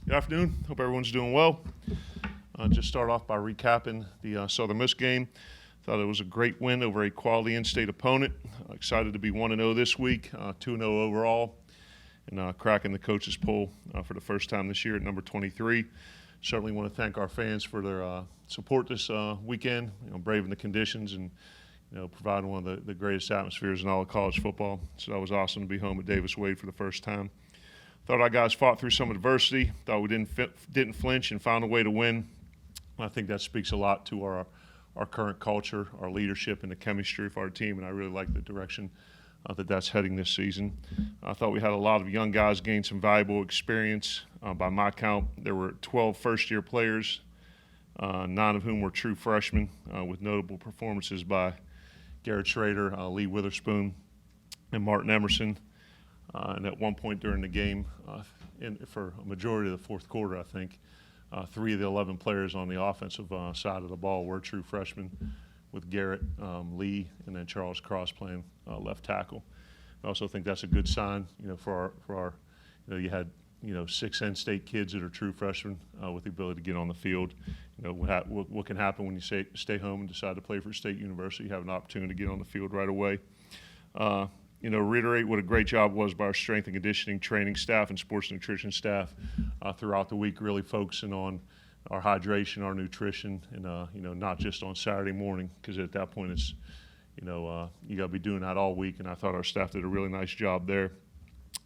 Good afternoon. Hope everyone's doing well. Just start off by recapping the Southern Miss game. Thought it was a great win over a quality in-state opponent. Excited to be 1-0 this week, 2-0 overall, and cracking the coaches poll for the first time this year at number 23. Certainly want to thank our fans for their support this weekend, braving the conditions and providing one of the greatest atmospheres in all of college football. So that was awesome to be home at Davis Wade for the first time. Thought our guys fought through some adversity. Thought we didn't flinch and found a way to win. I think that speaks a lot to our current culture, our leadership, and the chemistry of our team, and I really like the direction that's heading this season. I thought we had a lot of young guys gain some valuable experience. By my count, there were 12 first-year players, 9 of whom were true freshmen, with notable performances by Garrett Schrader, Lee Witherspoon, and Martin Emerson. And at one point during the game, for a majority of the fourth quarter, I think, 3 of the 11 players on the offensive side of the ball were true freshmen, with Garrett, Lee, and then Charles Cross playing left tackle. I also think that's a good sign, for our you had 6 in-state kids that are true freshmen with the ability to get on the field. What can happen when you stay home and decide to play for State University? You have an opportunity to get on the field right away. Reiterate what a great job was by our strength and conditioning training staff and sports nutrition staff throughout the week, really focusing on our hydration, our nutrition, and not just on Saturday morning, because at that point it's you got to be doing that all week. And I thought our staff did a really nice job there.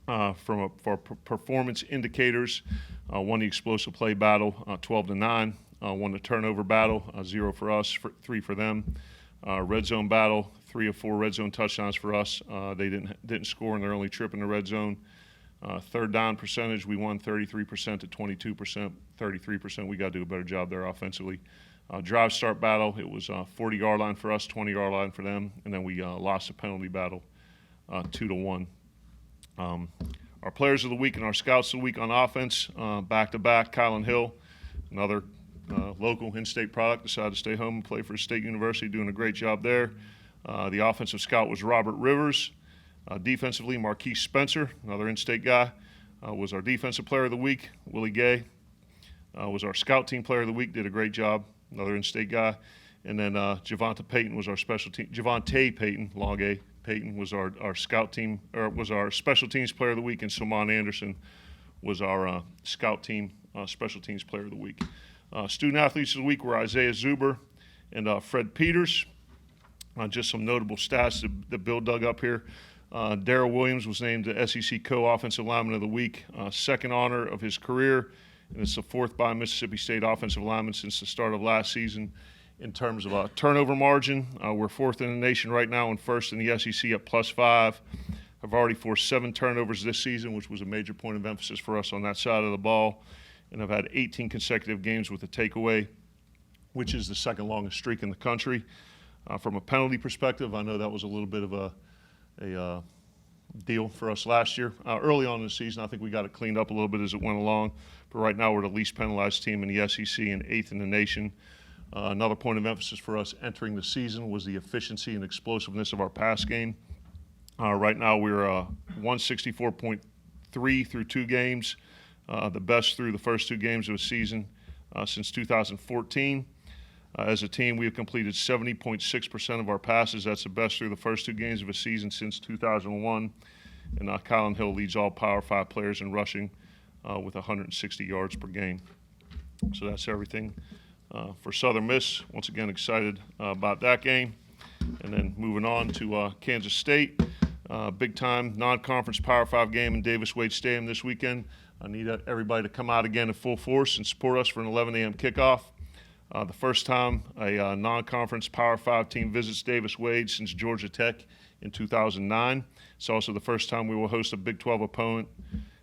For performance indicators, won the explosive play battle 12-9, won the turnover battle 0 for us, 3 for them. Red zone battle, 3 of 4 red zone touchdowns for us. They didn't score in their only trip in the red zone. Third down percentage, we won 33% to 22%, 33%. We got to do a better job there offensively. Drive start battle, it was 40-yard line for us, 20-yard line for them, and then we lost the penalty battle 2-1. Our players of the week and our scouts of the week on offense, back-to-back, Kylan Hill, another local in-state product, decided to stay home and play for State University, doing a great job there. The offensive scout was Robert Rivers. Defensively, Marquise Spencer, another in-state guy, was our defensive player of the week. Willie Gay was our scout team player of the week, did a great job, another in-state guy. And then Javonte Payton was our special team. Javonte Payton, long A, Payton was our scout team, or was our special teams player of the week, and Saman Anderson was our scout team special teams player of the week. Student athletes of the week were Isaiah Zuber and Fred Peters. Just some notable stats that Bill dug up here. Darryl Williams was named the SEC Co-Offensive Lineman of the Week, second honor of his career, and it's the 4th by Mississippi State offensive lineman since the start of last season. In terms of turnover margin, we're 4th in the nation right now and 1st in the SEC at +5. I've already forced 7 turnovers this season, which was a major point of emphasis for us on that side of the ball. And I've had 18 consecutive games with a takeaway, which is the second longest streak in the country. From a penalty perspective, I know that was a little bit of a deal for us last year. Early on in the season, I think we got it cleaned up a little bit as it went along. But right now, we're the least penalized team in the SEC and 8th in the nation. Another point of emphasis for us entering the season was the efficiency and explosiveness of our pass game. Right now, we're 164.3 through 2 games, the best through the first 2 games of the season since 2014. As a team, we have completed 70.6% of our passes. That's the best through the first 2 games of a season since 2001. And Kylan Hill leads all Power 5 players in rushing with 160 yards per game. So that's everything for Southern Miss. Once again, excited about that game. And then moving on to Kansas State. Big-time non-conference Power 5 game in Davis Wade Stadium this weekend. I need everybody to come out again in full force and support us for an 11 a.m. kickoff. The first time a non-conference Power 5 team visits Davis Wade since Georgia Tech in 2009. It's also the first time we will host a Big 12 opponent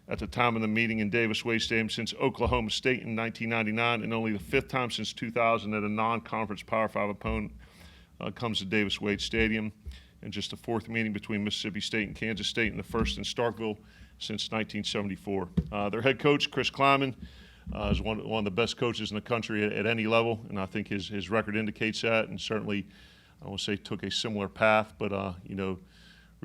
at the time of the meeting in Davis Wade Stadium since Oklahoma State in 1999, and only the 5th time since 2000 that a non-conference Power 5 opponent comes to Davis Wade Stadium, and just the 4th meeting between Mississippi State and Kansas State, and the 1st in Starkville since 1974. Their head coach, Chris Kleiman, is one of the best coaches in the country at any level, and I think his record indicates that, and certainly I won't say took a similar path, but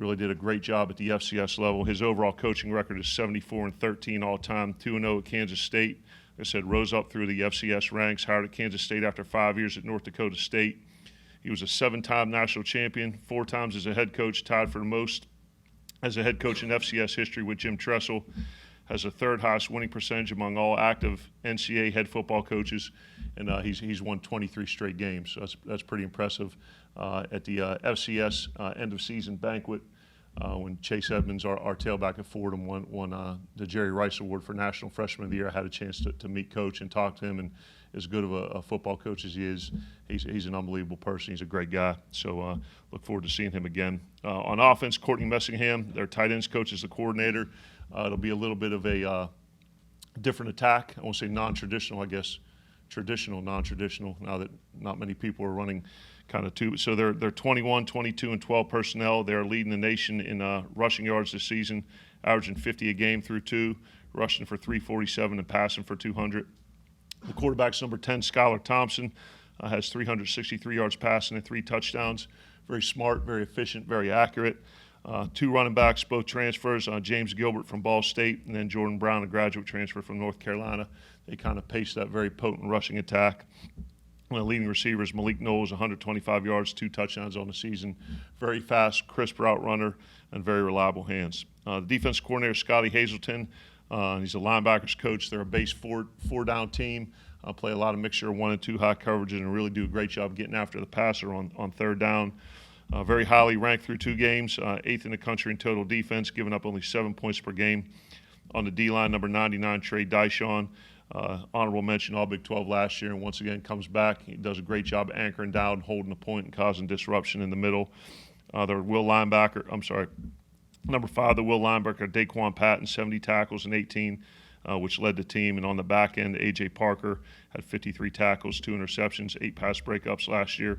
really did a great job at the FCS level. His overall coaching record is 74-13 all time, 2-0 at Kansas State. Like I said, rose up through the FCS ranks, hired at Kansas State after 5 years at North Dakota State. He was a 7-time national champion, 4 times as a head coach, tied for the most as a head coach in FCS history with Jim Tressel. Has the 3rd highest winning percentage among all active NCAA head football coaches, and he's won 23 straight games. So that's pretty impressive. At the FCS end of season banquet, when Chase Edmonds, our tailback at Fordham, won the Jerry Rice Award for National Freshman of the Year, I had a chance to meet Coach and talk to him. And as good of a football coach as he is, he's an unbelievable person. He's a great guy. So look forward to seeing him again. On offense, Courtney Messingham, their tight ends coach, is the coordinator. It'll be a little bit of a different attack. I won't say non-traditional, I guess. Traditional, non-traditional, now that not many people are running kind of two. So they're 21, 22, and 12 personnel. They're leading the nation in rushing yards this season, averaging 50 a game through 2, rushing for 347 and passing for 200. The quarterback's number 10, Skyler Thompson, has 363 yards passing and 3 touchdowns. Very smart, very efficient, very accurate. 2 running backs, both transfers, James Gilbert from Ball State and then Jordan Brown, a graduate transfer from North Carolina. They kind of pace that very potent rushing attack. One of the leading receivers, Malik Knowles, 125 yards, 2 touchdowns on the season. Very fast, crisp route runner, and very reliable hands. The defense coordinator, Scotty Hazelton, he's a linebackers coach. They're a base four-down team. Play a lot of mixture of 1 and 2 high coverages and really do a great job getting after the passer on 3rd down. Very highly ranked through 2 games, 8th in the country in total defense, giving up only 7 points per game. On the D-line, number 99, Trey Dyshon, honorable mention All Big 12 last year, and once again comes back. He does a great job anchoring down, holding the point, and causing disruption in the middle. Number 5, the Will linebacker, Daquan Patton, 70 tackles and 18, which led the team. And on the back end, A.J. Parker had 53 tackles, 2 interceptions, 8 pass breakups last year,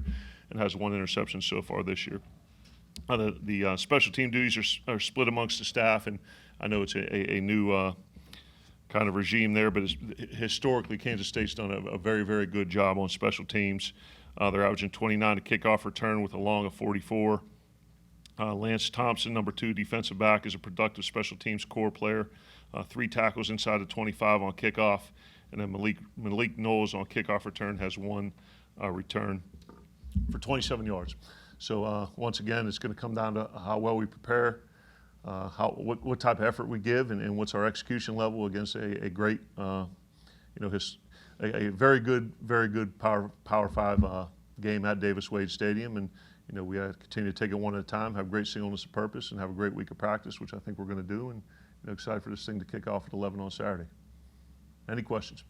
and has 1 interception so far this year. The special team duties are split amongst the staff, and I know it's a new kind of regime there, but historically Kansas State's done a very, very good job on special teams. They're averaging 29 a kickoff return with a long of 44. Lance Thompson, number 2 defensive back, is a productive special teams core player. 3 tackles inside the 25 on kickoff, and then Malik Knowles on kickoff return has 1 return for 27 yards. So once again, it's going to come down to how well we prepare, what type of effort we give, and what's our execution level against a great, a very good Power 5 game at Davis Wade Stadium. And we have to continue to take it one at a time, have great singleness of purpose, and have a great week of practice, which I think we're going to do. And excited for this thing to kick off at 11 on Saturday. Any questions?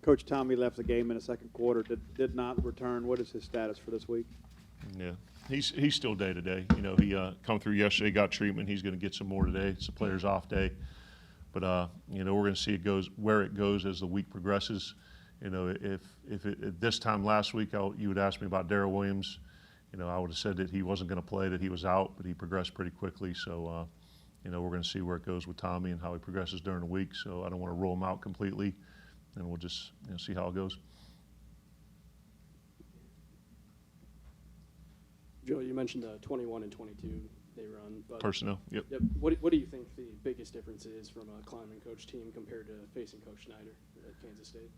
Coach Tommy left the game in the second quarter. Did not return. What is his status for this week? Yeah, he's still day to day. He come through yesterday, got treatment. He's going to get some more today. It's the player's off day, but we're going to see where it goes as the week progresses. If at this time last week you would ask me about Darryl Williams, I would have said that he wasn't going to play, that he was out, but he progressed pretty quickly. So we're going to see where it goes with Tommy and how he progresses during the week. So I don't want to rule him out completely, and we'll just see how it goes. Joe, you mentioned 21 and 22 they run. But Personnel, yep. What do you think the biggest difference is from a Kleinman coach team compared to facing Coach Schneider at Kansas State?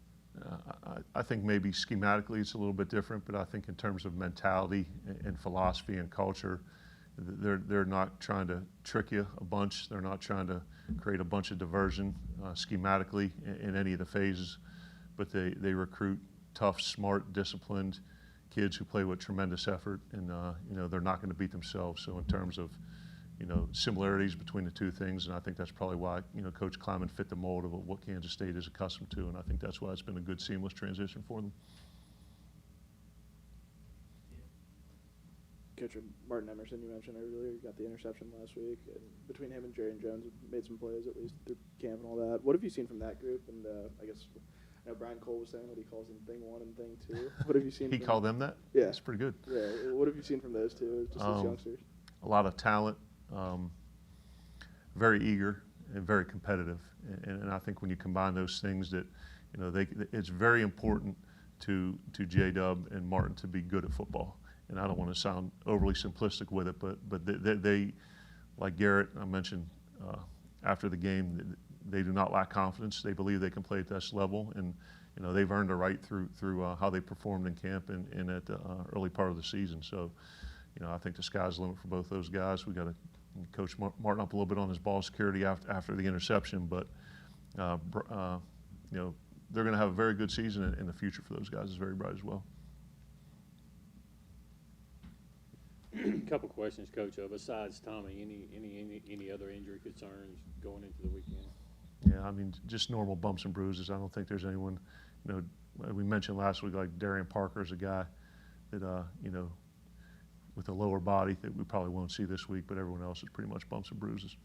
I think maybe schematically it's a little bit different, but I think in terms of mentality and philosophy and culture, they're not trying to trick you a bunch. They're not trying to create a bunch of diversion schematically in any of the phases, but they recruit tough, smart, disciplined kids who play with tremendous effort, and they're not going to beat themselves. So in terms of similarities between the two things, and I think that's probably why Coach Kleinman fit the mold of what Kansas State is accustomed to, and I think that's why it's been a good seamless transition for them. Coach Martin Emerson, you mentioned earlier, got the interception last week, and between him and Jerry and Jones, made some plays at least through camp and all that. What have you seen from that group? And I guess Brian Cole was saying that he calls them Thing 1 and Thing 2. What have you seen? He called them that? Yeah, that's pretty good. Yeah, what have you seen from those two, just as youngsters? A lot of talent, very eager and very competitive, and I think when you combine those things, that it's very important to J-Dub and Martin to be good at football. and I don't want to sound overly simplistic with it, but they like Garrett, I mentioned after the game, they do not lack confidence. They believe they can play at this level, and they've earned a right through how they performed in camp and at the early part of the season. So, I think the sky's the limit for both those guys. We got to coach Martin up a little bit on his ball security after the interception, but they're going to have a very good season, and the future for those guys is very bright as well. Couple questions, Coach. Besides Tommy, any other injury concerns going into the weekend? Yeah, I mean, just normal bumps and bruises. I don't think there's anyone, we mentioned last week, like Darian Parker is a guy that, with a lower body that we probably won't see this week, but everyone else is pretty much bumps and bruises.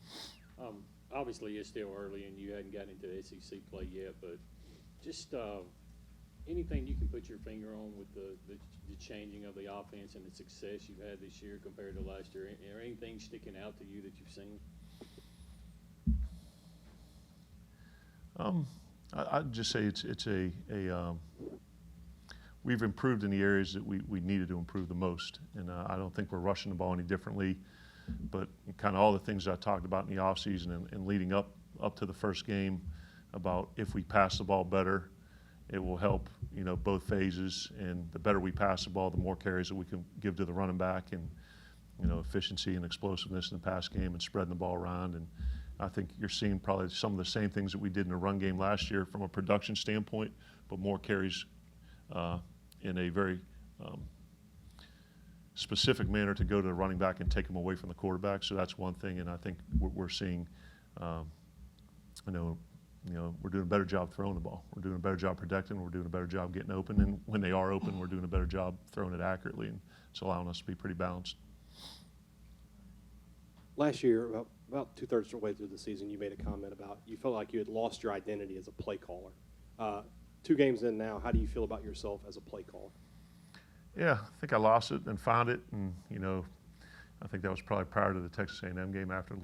Obviously, it's still early and you hadn't gotten into SEC play yet, but just anything you can put your finger on with the changing of the offense and the success you've had this year compared to last year, or anything sticking out to you that you've seen? I'd just say we've improved in the areas that we needed to improve the most, and I don't think we're rushing the ball any differently. But kind of all the things I talked about in the offseason and leading up to the first game about if we pass the ball better, it will help both phases. And the better we pass the ball, the more carries that we can give to the running back, and efficiency and explosiveness in the pass game and spreading the ball around. And I think you're seeing probably some of the same things that we did in the run game last year from a production standpoint, but more carries in a very specific manner to go to the running back and take them away from the quarterback. So that's one thing, and I think we're seeing, we're doing a better job throwing the ball. We're doing a better job protecting. We're doing a better job getting open, and when they are open, we're doing a better job throwing it accurately, and it's allowing us to be pretty balanced. Last year, about two-thirds of the way through the season, you made a comment about you felt like you had lost your identity as a play caller. 2 games in now, how do you feel about yourself as a play caller? Yeah, I think I lost it and found it, and I think that was probably prior to the Texas A&M game after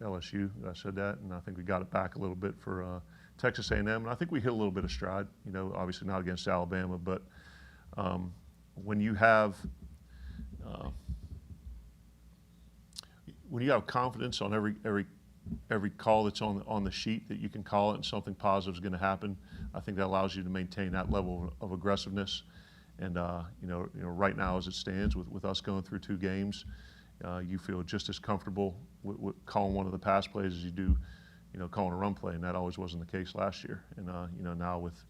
LSU that I said that, and I think we got it back a little bit for Texas A&M, and I think we hit a little bit of stride. Obviously not against Alabama, but when you have confidence on every call that's on the sheet that you can call it and something positive is going to happen, I think that allows you to maintain that level of aggressiveness. And right now as it stands with us going through 2 games, you feel just as comfortable with calling one of the pass plays as you do, calling a run play, and that always wasn't the case last year. And now with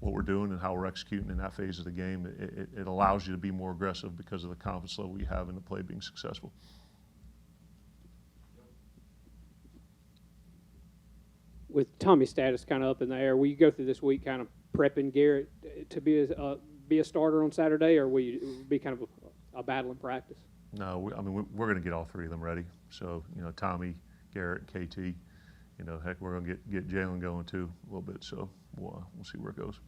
what we're doing and how we're executing in that phase of the game, it allows you to be more aggressive because of the confidence level you have in the play being successful. With Tommy's status kind of up in the air, will you go through this week kind of prepping Garrett to be a starter on Saturday, or will you be kind of a battle in practice? No, we're going to get all 3 of them ready. So, Tommy, Garrett, KT, heck, we're going to get Jalen going too a little bit. So we'll see where it goes.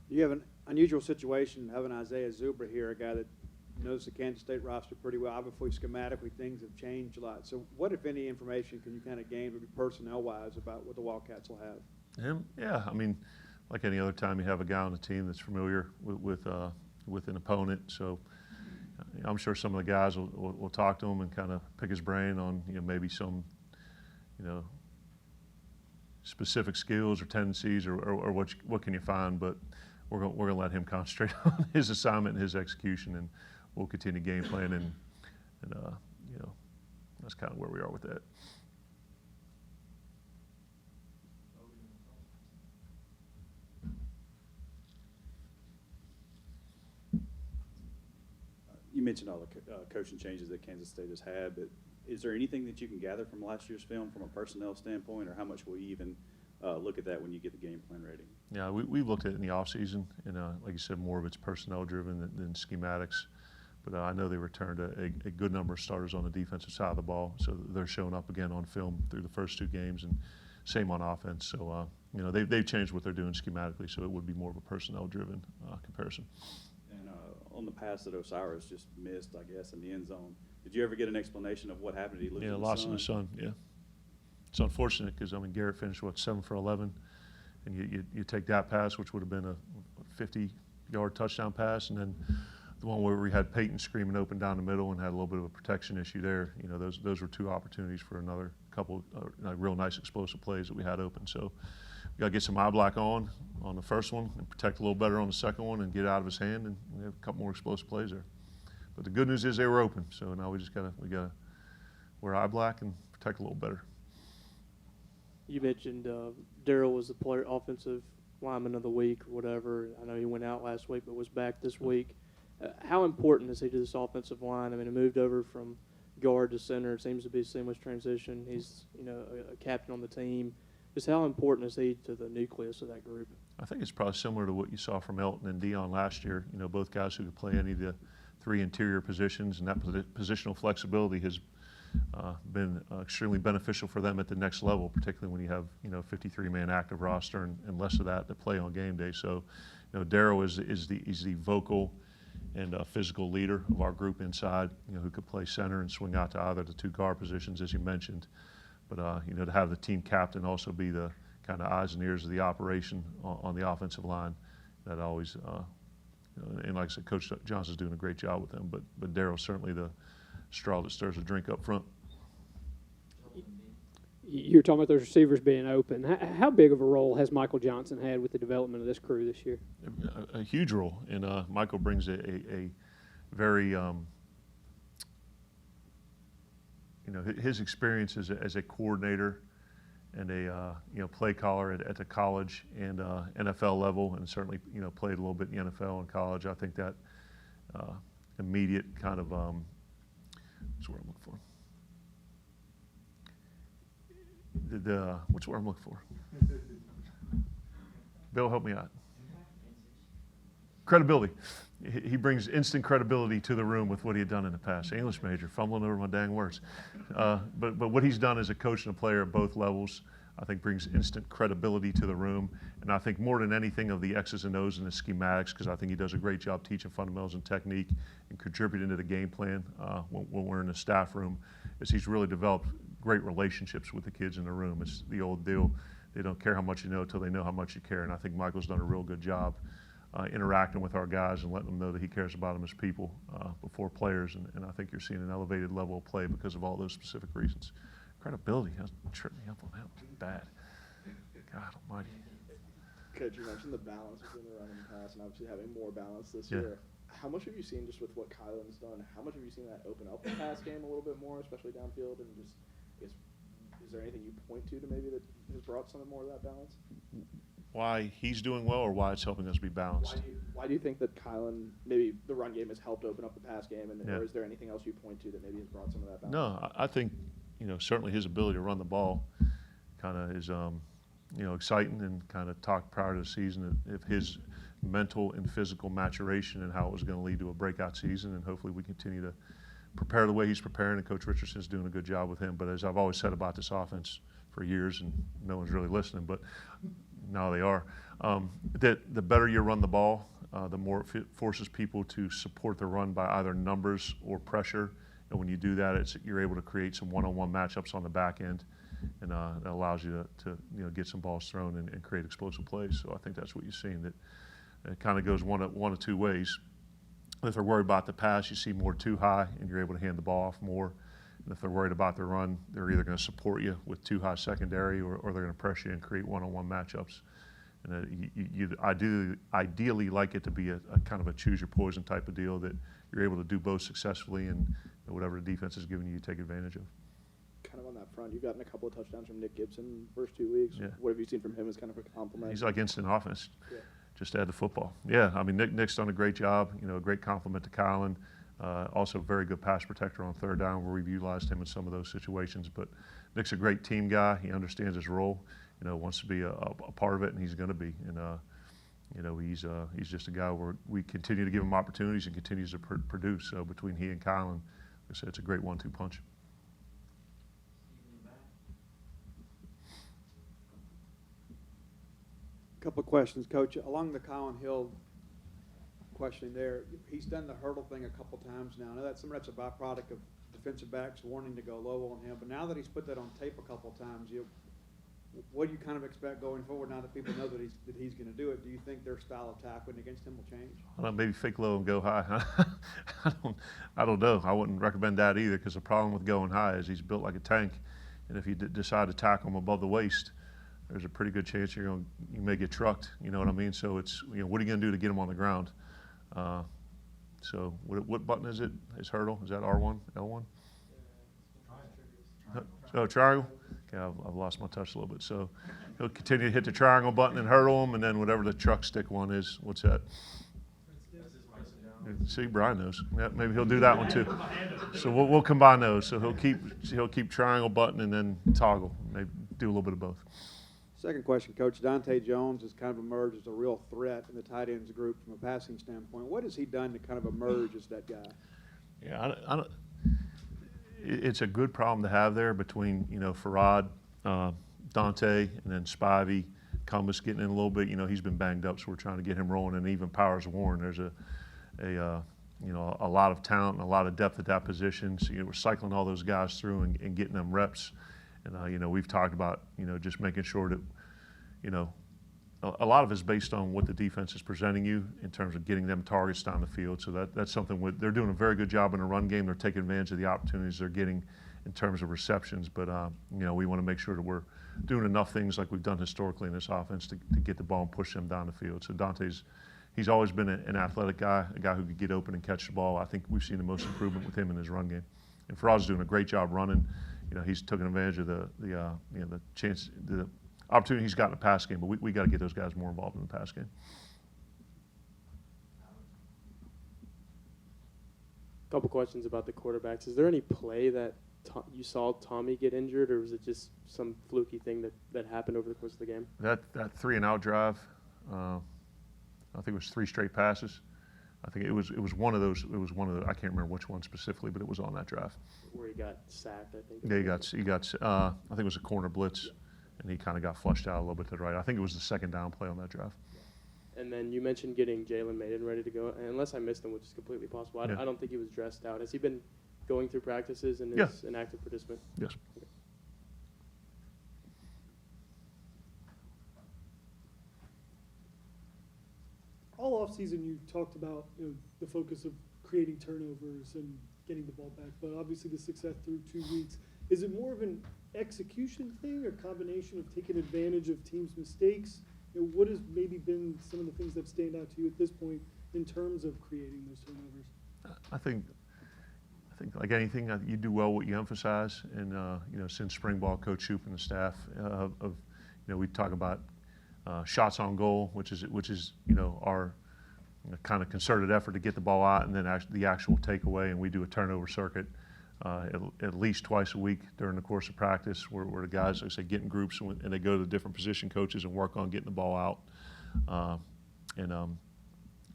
You have an unusual situation having Isaiah Zuber here, a guy that knows the Kansas State roster pretty well. Obviously, schematically, things have changed a lot. So what, if any, information can you kind of gain, maybe personnel-wise, about what the Wildcats will have? Him? Yeah, like any other time you have a guy on the team that's familiar with an opponent. So I'm sure some of the guys will talk to him and kind of pick his brain on maybe some specific skills or tendencies or what can you find. But we're gonna let him concentrate on his assignment and his execution, and we'll continue game plan, and that's kind of where we are with that. You mentioned all the coaching changes that Kansas State has had, but is there anything that you can gather from last year's film from a personnel standpoint, or how much will you even look at that when you get the game plan ready? Yeah, we looked at it in the offseason, and like you said, more of it's personnel-driven than schematics. But I know they returned a good number of starters on the defensive side of the ball, so they're showing up again on film through the first 2 games, and same on offense. So, they've changed what they're doing schematically, so it would be more of a personnel-driven comparison. And on the pass that Osiris just missed, I guess, in the end zone, did you ever get an explanation of what happened? Did he lose Yeah, in the lost sun? in the sun, yeah. It's unfortunate because, Garrett finished, 7 for 11, and you take that pass, which would have been a 50-yard touchdown pass, and then the one where we had Peyton screaming open down the middle and had a little bit of a protection issue there. You know, those were two opportunities for another couple real nice explosive plays that we had open. So we got to get some eye black on the first one and protect a little better on the second one and get it out of his hand, and we have a couple more explosive plays there. But the good news is they were open, so now we gotta wear eye black and protect a little better. You mentioned Darryl was the offensive lineman of the week or whatever. I know he went out last week but was back this week. How important is he to this offensive line? I mean, he moved over from guard to center. It seems to be a seamless transition. He's, you know, a captain on the team. Just how important is he to the nucleus of that group? I think it's probably similar to what you saw from Elton and Dion last year. You know, both guys who could play any of the three interior positions, and that positional flexibility has been extremely beneficial for them at the next level, particularly when you have, you know, 53-man active roster and less of that to play on game day. So, you know, Darryl is the vocal and physical leader of our group inside, you know, who could play center and swing out to either the two guard positions, as you mentioned. But, you know, to have the team captain also be the kind of eyes and ears of the operation on the offensive line, that always, you know, and like I said, Coach Johnson's doing a great job with them, but Darryl's certainly the straw that stirs the drink up front. You're talking about those receivers being open. How big of a role has Michael Johnson had with the development of this crew this year? A huge role, and Michael brings a very, you know, his experience as a coordinator and a you know, play caller at the college and NFL level, and certainly, you know, played a little bit in the NFL and college. I think that immediate kind of what's the word I'm looking for? What's the word I'm looking for? Bill, help me out. Credibility. He brings instant credibility to the room with what he had done in the past. English major, fumbling over my dang words. But what he's done as a coach and a player at both levels, I think brings instant credibility to the room. And I think more than anything of the X's and O's and the schematics, because I think he does a great job teaching fundamentals and technique and contributing to the game plan when we're in the staff room, is he's really developed great relationships with the kids in the room. It's the old deal. They don't care how much you know until they know how much you care. And I think Michael's done a real good job interacting with our guys and letting them know that he cares about them as people before players. And I think you're seeing an elevated level of play because of all those specific reasons. Credibility has tripped me up on that. Bad. God almighty. Coach, you mentioned the balance between the run and the pass, and obviously having more balance this Yeah. year. How much have you seen just with what Kylan's done? How much have you seen that open up the pass game a little bit more, especially downfield? And just, I guess, is there anything you point to maybe that has brought some more of that balance? Why he's doing well, or why it's helping us be balanced? Why do you think that Kylan, maybe the run game has helped open up the pass game, and Yeah. or is there anything else you point to that maybe has brought some of that balance? No, I think, you know, certainly his ability to run the ball kind of is, you know, exciting, and kind of talked prior to the season of his mental and physical maturation and how it was going to lead to a breakout season, and hopefully we continue to prepare the way he's preparing, and Coach Richardson's doing a good job with him. But as I've always said about this offense for years, and no one's really listening, but now they are, that the better you run the ball, the more it forces people to support the run by either numbers or pressure. And when you do that, you're able to create some one-on-one matchups on the back end, and that allows you to you know, get some balls thrown and create explosive plays. So I think that's what you're seeing, that it kind of goes one of two ways. If they're worried about the pass, you see more too high, and you're able to hand the ball off more. And if they're worried about the run, they're either going to support you with too high secondary, or they're going to press you and create one-on-one matchups. And you ideally like it to be a kind of a choose your poison type of deal, that you're able to do both successfully, and whatever the defense is giving you, you take advantage of. Kind of on that front, you've gotten a couple of touchdowns from Nick Gibson in the first 2 weeks. Yeah. What have you seen from him as kind of a compliment? He's like instant offense. Yeah. Just add the football. Yeah, I mean, Nick's done a great job. You know, a great compliment to Kylan. Also, a very good pass protector on third down, where we've utilized him in some of those situations. But Nick's a great team guy. He understands his role. You know, wants to be a part of it, and he's going to be. And you know, he's just a guy where we continue to give him opportunities and continues to produce. So between he and Kylan, like I said, it's a great 1-2 punch. Couple of questions, Coach. Along the Colin Hill questioning there, he's done the hurdle thing a couple times now. I know that some of that's a byproduct of defensive backs wanting to go low on him, but now that he's put that on tape a couple of times, what do you kind of expect going forward now that people know that he's going to do it? Do you think their style of tackling against him will change? I don't know, maybe fake low and go high. I don't know. I wouldn't recommend that either, because the problem with going high is he's built like a tank, and if you decide to tackle him above the waist, there's a pretty good chance you may get trucked. You know what I mean? So it's, what are you going to do to get him on the ground? So what button is it? His hurdle? Is that R1, L1? Oh, triangle? Okay, I've lost my touch a little bit. So he'll continue to hit the triangle button and hurdle him, and then whatever the truck stick one is, what's that? See, Brian knows. Yeah, maybe he'll do that one too. So we'll combine those. So he'll keep triangle button and then toggle. Maybe do a little bit of both. Second question, Coach. Dante Jones has kind of emerged as a real threat in the tight ends group from a passing standpoint. What has he done to kind of emerge as that guy? Yeah, I don't. It's a good problem to have there between Farad, Dante, and then Spivey, Cumbus getting in a little bit. He's been banged up, so we're trying to get him rolling. And even Powers Warren, there's a lot of talent and a lot of depth at that position. So we're cycling all those guys through and getting them reps. And we've talked about just making sure that a lot of it is based on what the defense is presenting you in terms of getting them targets down the field. So that's something they're doing a very good job in the run game. They're taking advantage of the opportunities they're getting in terms of receptions. But we want to make sure that we're doing enough things like we've done historically in this offense to get the ball and push them down the field. So he's always been an athletic guy, a guy who could get open and catch the ball. I think we've seen the most improvement with him in his run game. And Farad's doing a great job running. He's taken advantage of the chance, the opportunity he's got in the pass game, but we got to get those guys more involved in the pass game. Couple questions about the quarterbacks. Is there any play that you saw Tommy get injured, or was it just some fluky thing that happened over the course of the game? That 3-and-out drive, I think it was 3 straight passes. I think it was one of those. It was one of the. I can't remember which one specifically, but it was on that drive. Where he got sacked, I think. Yeah, he got. I think it was a corner blitz, and he kind of got flushed out a little bit to the right. I think it was the second down play on that drive. And then you mentioned getting Jalen Maiden ready to go. And unless I missed him, which is completely possible, I don't think he was dressed out. Has he been going through practices and is an active participant? Yes. Okay. All offseason, you talked about the focus of creating turnovers and getting the ball back, but obviously the success through 2 weeks. Is it more of an execution thing or combination of taking advantage of teams' mistakes? What has maybe been some of the things that stand out to you at this point in terms of creating those turnovers? I think like anything, you do well what you emphasize. And since spring ball, Coach Shoup and the staff we talk about shots on goal, which is our kind of concerted effort to get the ball out, and then the actual takeaway. And we do a turnover circuit at least twice a week during the course of practice, where the guys, like I say, get in groups and they go to the different position coaches and work on getting the ball out. I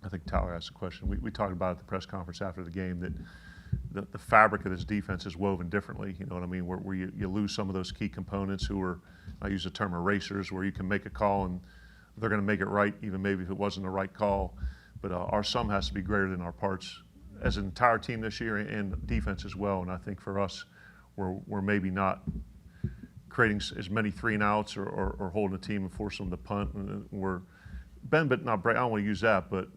think Tyler asked a question. We talked about at the press conference after the game that the fabric of this defense is woven differently. You know what I mean? Where you lose some of those key components who are, I use the term erasers, where you can make a call and they're going to make it right, even maybe if it wasn't the right call. But our sum has to be greater than our parts as an entire team this year, and defense as well. And I think for us, we're maybe not creating as many 3-and-outs or holding a team and forcing them to punt. And we're bend but not break. I don't want to use that, but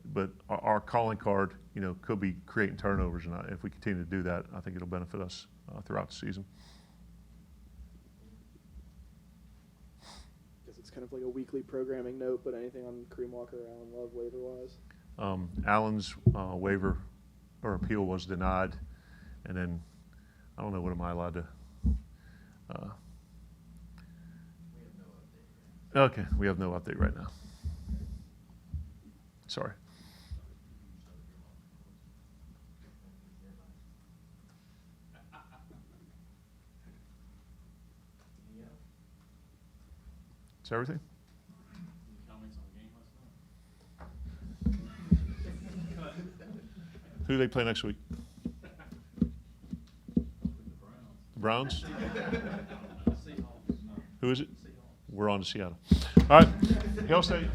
our calling card, could be creating turnovers. And if we continue to do that, I think it'll benefit us throughout the season. I guess it's kind of like a weekly programming note, but anything on Kareem Walker or Alan Love waiver-wise? Allen's waiver or appeal was denied, and then I don't know, what am I allowed to? Okay, we have no update right now. Sorry. Is that everything? Who do they play next week? The Browns? Who is it? We're on to Seattle. All right. Hail State.